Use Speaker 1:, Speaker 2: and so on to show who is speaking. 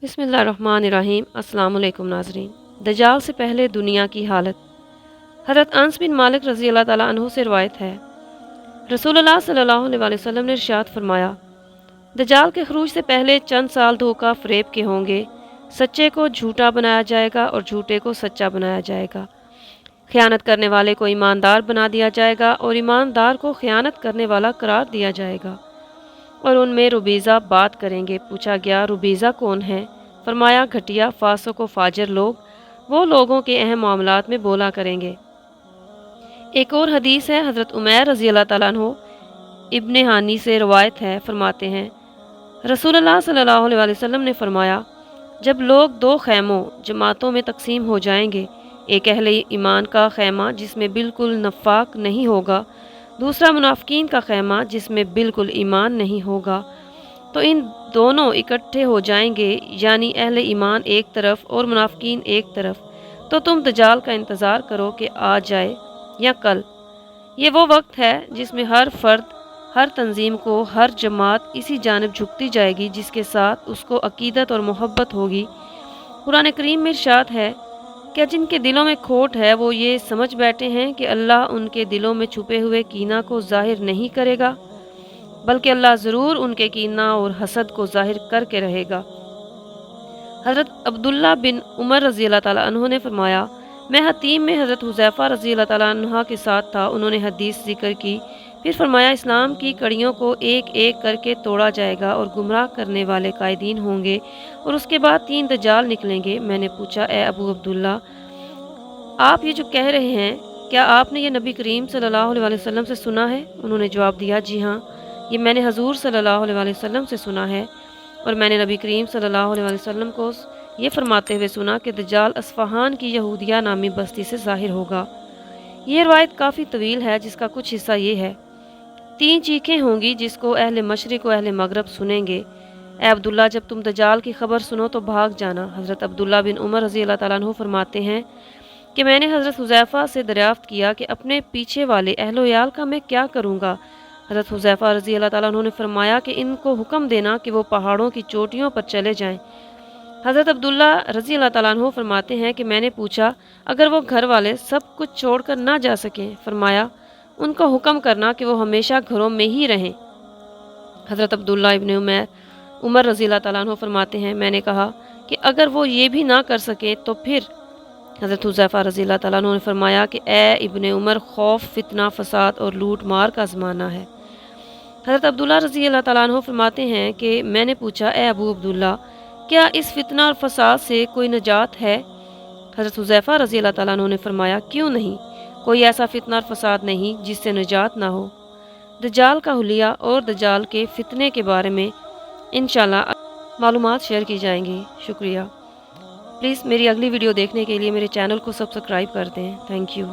Speaker 1: बिस्मिल्लाहिर्रहमानिर्रहीम। अस्सलाम वालेकुम नाज़रीन। दज्जाल से पहले दुनिया की हालत। हज़रत अनस बिन मालिक रज़ी अल्लाह ताला अन्हु से रवायत है, रसूलुल्लाह सल्लल्लाहु अलैहि वसल्लम ने इरशाद फरमाया, दज्जाल के खरूज से पहले चंद साल धोखा फ़रेब के होंगे। सच्चे को झूठा बनाया जाएगा और झूठे को सच्चा बनाया जाएगा। ख़यानत करने वाले को ईमानदार बना दिया जाएगा और ईमानदार को ख़यानत करने वाला करार दिया जाएगा। और उनमें रुबीज़ा बात करेंगे। पूछा गया, रुबीज़ा कौन है? फरमाया, घटिया, फासिक व फाजिर लोग, वो लोगों के अहम मामलात में बोला करेंगे। एक और हदीस है, हज़रत उमैर रज़ी अल्लाह ताला अन्हु इब्ने हानी से रवायत है, फरमाते हैं, रसूलुल्लाह सल्लल्लाहु अलैहि वसल्लम ने फरमाया, जब लोग दो खैमों जमातों में तकसीम हो जाएंगे, एक अहले ईमान का खैमा जिसमें बिल्कुल नफाक नहीं होगा, दूसरा मुनाफिकीन का खैमा जिसमें बिल्कुल ईमान नहीं होगा, तो इन दोनों इकट्ठे हो जाएंगे, यानी अहले ईमान एक तरफ और मुनाफिकीन एक तरफ। तो तुम दज्जाल का इंतज़ार करो कि आ जाए या कल। ये वो वक्त है जिसमें हर फर्द, हर तंजीम को, हर जमात इसी जानिब झुकती जाएगी जिसके साथ उसको अकीदत और मोहब्बत होगी। कुरान करीम में इरशाद है, क्या जिनके दिलों में खोट है वो ये समझ बैठे हैं कि अल्लाह उनके दिलों में छुपे हुए कीना को ज़ाहिर नहीं करेगा, बल्कि अल्लाह ज़रूर उनके कीना और हसद को ज़ाहिर करके रहेगा। हज़रत अब्दुल्ला बिन उमर रज़ी अल्लाह ताला अन्हु ने फरमाया, मैं हतीम में हज़रत हुज़ैफ़ा रज़ी अल्लाह ताला अन्हा के साथ था। उन्होंने हदीस ज़िक्र की, फिर फरमाया, इस्लाम की कड़ियों को एक एक करके तोड़ा जाएगा और गुमराह करने वाले कायदीन होंगे और उसके बाद 3 दज्जाल निकलेंगे। मैंने पूछा, ए अबू अब्दुल्ला, आप ये जो कह रहे हैं, क्या आपने ये नबी करीम सल्लल्लाहु अलैहि वसल्लम से सुना है? उन्होंने जवाब दिया, जी हाँ, ये मैंने हजूर सल्लल्लाहु अलैहि वसल्लम से सुना है और मैंने नबी करीम सल्लल्लाहु अलैहि वसल्लम को ये फरमाते हुए सुना कि दज्जाल अस्फ़हान की यहूदिया नामी बस्ती से ज़ाहिर होगा। ये रवायत काफ़ी तवील है, जिसका कुछ हिस्सा ये है, 3 चीखें होंगी जिसको अहले मशरिक़ व अहले मगरब सुनेंगे। ए अब्दुल्ला, जब तुम दज्जाल की खबर सुनो तो भाग जाना। हज़रत अब्दुल्ला बिन उमर रज़ी अल्लाह ताला अन्हु फरमाते हैं कि मैंने हज़रत हुज़ैफ़ा से दरियाफ़्त किया कि अपने पीछे वाले अहलो-याल का मैं क्या करूँगा? हज़रत हुज़ैफ़ा रज़ी अल्लाह ताला अन्हु ने फरमाया कि इनको हुक्म देना कि वो पहाड़ों की चोटियों पर चले जाएं। हज़रत अब्दुल्ला रज़ी अल्लाह ताला अन्हु फरमाते हैं कि मैंने पूछा, अगर वो घर वाले सब कुछ छोड़कर ना जा सकें? फरमाया, उनको हुक्म करना कि वो हमेशा घरों में ही रहें। हज़रत अब्दुल्ला इब्ने उमर रज़ी अल्लाह ताला अन्हु फरमाते हैं, मैंने कहा कि अगर वो ये भी ना कर सके तो फिर? हज़रत हुज़ैफ़ा रज़ी अल्लाह ताला अन्हु ने फरमाया कि ए इब्ने उमर, खौफ, फितना, फसाद और लूट मार का ज़माना है। हज़रत अब्दुल्ला रज़ी अल्लाह ताला अन्हु फरमाते हैं कि मैंने पूछा, ए अबू अब्दुल्ला, क्या इस फितना और फसाद से कोई नजात है? हज़रत हुज़ैफ़ा रज़ी अल्लाह ताला अन्हु ने फरमाया, क्यों नहीं, कोई ऐसा फितना और फसाद नहीं जिससे निजात ना हो। दज्जाल का हुलिया और दज्जाल के फितने के बारे में इंशाल्लाह मालूमात शेयर की जाएंगी। शुक्रिया। प्लीज़ मेरी अगली वीडियो देखने के लिए मेरे चैनल को सब्सक्राइब कर दें। Thank you.